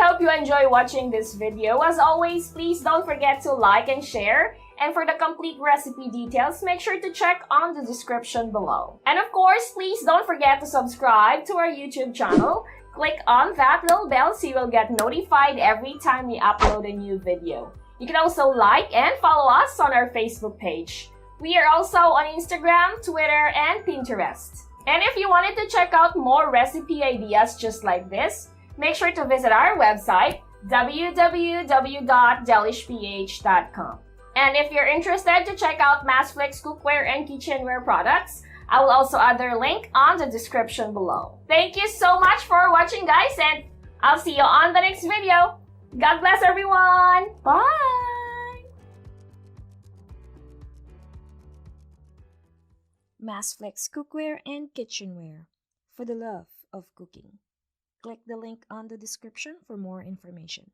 hope you enjoy watching this video. As always, please don't forget to like and share. And for the complete recipe details, make sure to check on the description below. And of course, please don't forget to subscribe to our YouTube channel. Click on that little bell so you will get notified every time we upload a new video. You can also like and follow us on our Facebook page. We are also on Instagram, Twitter, and Pinterest. And if you wanted to check out more recipe ideas just like this, make sure to visit our website, www.delishph.com. And if you're interested to check out Masflix cookware and kitchenware products, I will also add their link on the description below. Thank you so much for watching, guys, and I'll see you on the next video. God bless everyone! Bye! Masflix cookware and kitchenware for the love of cooking. Click the link on the description for more information.